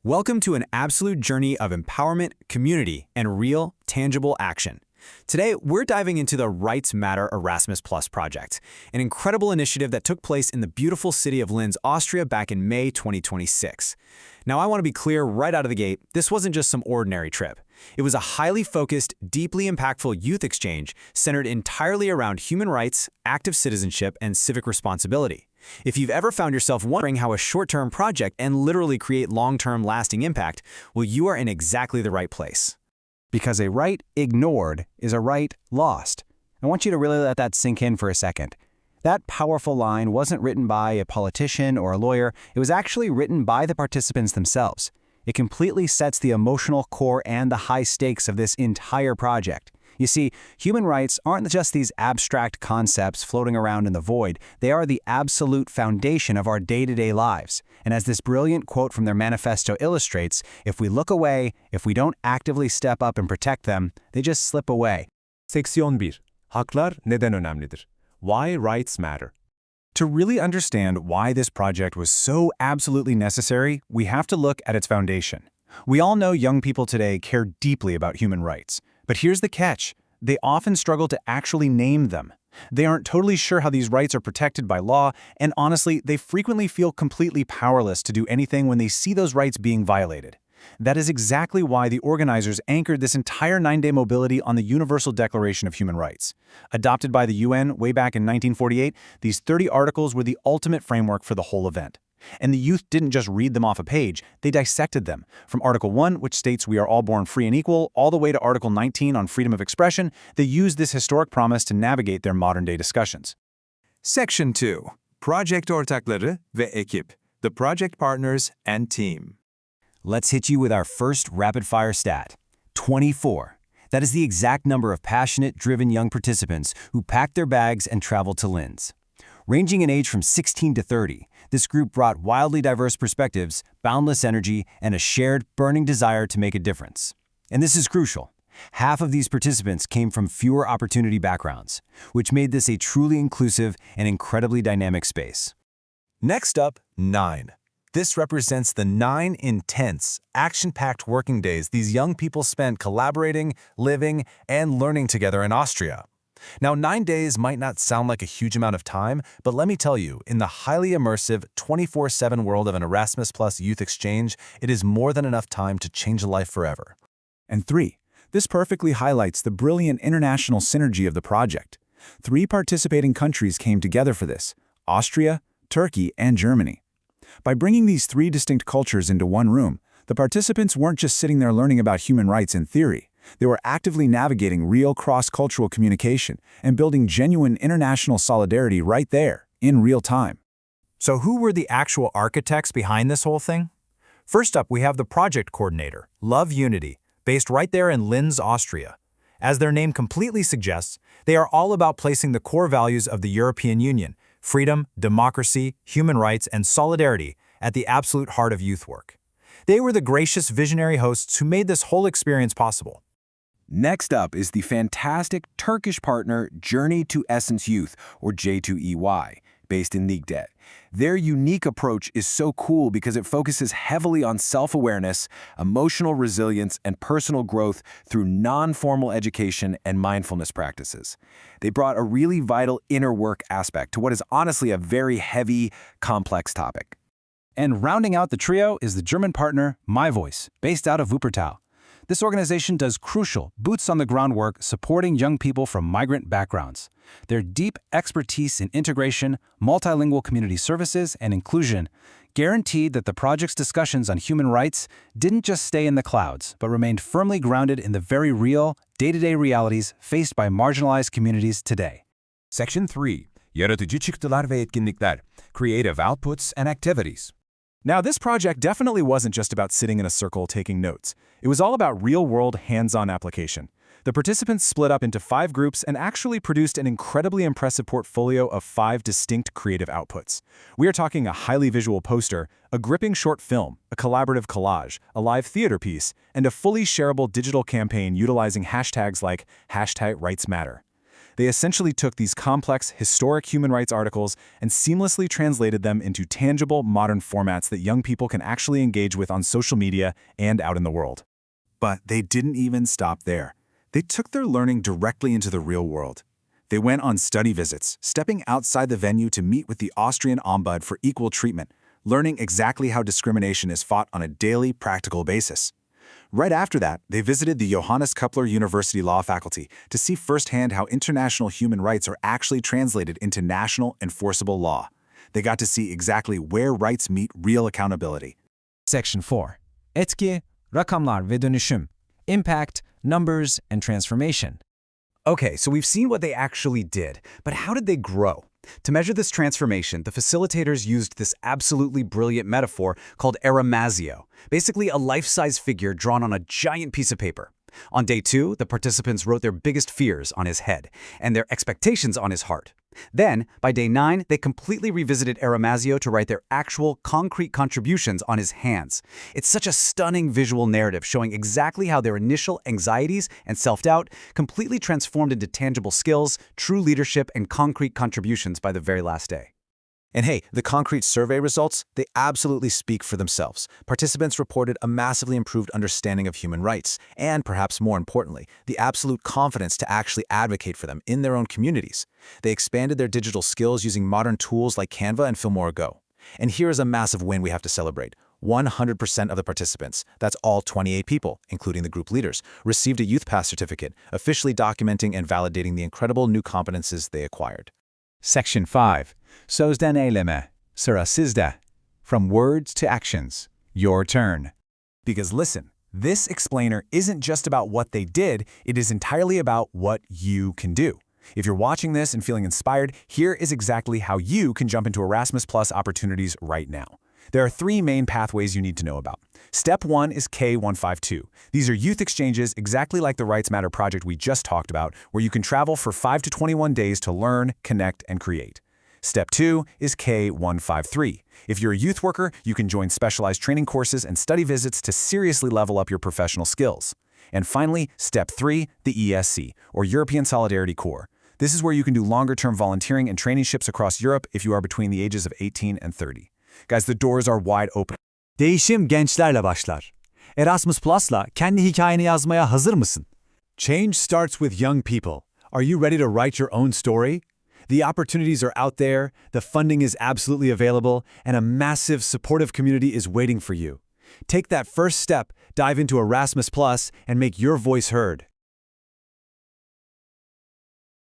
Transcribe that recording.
Welcome to an absolute journey of empowerment, community, and real, tangible action. Today, we're diving into the Rights Matter Erasmus Plus project, an incredible initiative that took place in the beautiful city of Linz, Austria back in May 2026. Now, I want to be clear right out of the gate, this wasn't just some ordinary trip. It was a highly focused, deeply impactful youth exchange centered entirely around human rights, active citizenship, and civic responsibility. If you've ever found yourself wondering how a short-term project can literally create long-term lasting impact, well, you are in exactly the right place. Because a right ignored is a right lost. I want you to really let that sink in for a second. That powerful line wasn't written by a politician or a lawyer. It was actually written by the participants themselves. It completely sets the emotional core and the high stakes of this entire project. You see, human rights aren't just these abstract concepts floating around in the void. They are the absolute foundation of our day-to-day lives. And as this brilliant quote from their manifesto illustrates, if we look away, if we don't actively step up and protect them, they just slip away. Seksiyon 1. Haklar neden önemlidir? Why rights matter. To really understand why this project was so absolutely necessary, we have to look at its foundation. We all know young people today care deeply about human rights. But here's the catch. They often struggle to actually name them. They aren't totally sure how these rights are protected by law, and honestly, they frequently feel completely powerless to do anything when they see those rights being violated. That is exactly why the organizers anchored this entire 9-day mobility on the Universal Declaration of Human Rights. Adopted by the UN way back in 1948, these 30 articles were the ultimate framework for the whole event. And the youth didn't just read them off a page, they dissected them. From Article 1, which states we are all born free and equal, all the way to Article 19 on freedom of expression, they used this historic promise to navigate their modern-day discussions. Section 2. Project ortakları ve ekip. The project partners and team. Let's hit you with our first rapid-fire stat. 24. That is the exact number of passionate, driven young participants who packed their bags and traveled to Linz. Ranging in age from 16 to 30, this group brought wildly diverse perspectives, boundless energy, and a shared, burning desire to make a difference. And this is crucial. Half of these participants came from fewer opportunity backgrounds, which made this a truly inclusive and incredibly dynamic space. Next up, 9. This represents the 9 intense, action-packed working days these young people spent collaborating, living, and learning together in Austria. Now, 9 days might not sound like a huge amount of time, but let me tell you, in the highly immersive 24/7 world of an Erasmus Plus youth exchange, it is more than enough time to change a life forever. And 3. This perfectly highlights the brilliant international synergy of the project. 3 participating countries came together for this: Austria, Turkey, and Germany. By bringing these 3 distinct cultures into one room, the participants weren't just sitting there learning about human rights in theory. They were actively navigating real cross-cultural communication and building genuine international solidarity right there, in real time. So who were the actual architects behind this whole thing? First up, we have the project coordinator, Love Unity, based right there in Linz, Austria. As their name completely suggests, they are all about placing the core values of the European Union, freedom, democracy, human rights, and solidarity at the absolute heart of youth work. They were the gracious visionary hosts who made this whole experience possible. Next up is the fantastic Turkish partner Journey to Essence Youth, or J2EY, based in Ligde. Their unique approach is so cool because it focuses heavily on self-awareness, emotional resilience, and personal growth through non-formal education and mindfulness practices. They brought a really vital inner work aspect to what is honestly a very heavy, complex topic. And rounding out the trio is the German partner My Voice, based out of Wuppertal. This organization does crucial, boots-on-the-ground work supporting young people from migrant backgrounds. Their deep expertise in integration, multilingual community services, and inclusion guaranteed that the project's discussions on human rights didn't just stay in the clouds, but remained firmly grounded in the very real, day-to-day realities faced by marginalized communities today. Section 3. Yaratıcı çıktılar ve etkinlikler. Creative outputs and activities. Now, this project definitely wasn't just about sitting in a circle taking notes. It was all about real-world, hands-on application. The participants split up into 5 groups and actually produced an incredibly impressive portfolio of 5 distinct creative outputs. We are talking a highly visual poster, a gripping short film, a collaborative collage, a live theater piece, and a fully shareable digital campaign utilizing hashtags like #RightsMatter. They essentially took these complex, historic human rights articles and seamlessly translated them into tangible, modern formats that young people can actually engage with on social media and out in the world. But they didn't even stop there. They took their learning directly into the real world. They went on study visits, stepping outside the venue to meet with the Austrian Ombud for equal treatment, learning exactly how discrimination is fought on a daily, practical basis. Right after that, they visited the Johannes Kepler University Law faculty to see firsthand how international human rights are actually translated into national, enforceable law. They got to see exactly where rights meet real accountability. Section 4. Etki, rakamlar ve dönüşüm. Impact, numbers, and transformation. Okay, so we've seen what they actually did, but how did they grow? To measure this transformation, the facilitators used this absolutely brilliant metaphor called Erasmus, basically a life-size figure drawn on a giant piece of paper. On day 2, the participants wrote their biggest fears on his head and their expectations on his heart. Then, by day 9, they completely revisited Erasmus to write their actual, concrete contributions on his hands. It's such a stunning visual narrative showing exactly how their initial anxieties and self-doubt completely transformed into tangible skills, true leadership, and concrete contributions by the very last day. And hey, the concrete survey results, they absolutely speak for themselves. Participants reported a massively improved understanding of human rights, and perhaps more importantly, the absolute confidence to actually advocate for them in their own communities. They expanded their digital skills using modern tools like Canva and Filmora Go. And here is a massive win we have to celebrate. 100% of the participants, that's all 28 people, including the group leaders, received a Youth Pass certificate, officially documenting and validating the incredible new competences they acquired. Section 5. Sözden eyleme, sıra sizde. From words to actions. Your turn. Because listen, this explainer isn't just about what they did, it is entirely about what you can do. If you're watching this and feeling inspired, here is exactly how you can jump into Erasmus Plus opportunities right now. There are 3 main pathways you need to know about. Step 1 is K152. These are youth exchanges exactly like the Rights Matter project we just talked about, where you can travel for 5 to 21 days to learn, connect, and create. Step 2 is K153. If you're a youth worker, you can join specialized training courses and study visits to seriously level up your professional skills. And finally, Step 3, the ESC, or European Solidarity Corps. This is where you can do longer-term volunteering and traineeships across Europe if you are between the ages of 18 and 30. Guys, the doors are wide open. Değişim gençlerle başlar. Erasmus Plus'la kendi hikayeni yazmaya hazır mısın? Change starts with young people. Are you ready to write your own story? The opportunities are out there, the funding is absolutely available, and a massive, supportive community is waiting for you. Take that first step, dive into Erasmus Plus, and make your voice heard.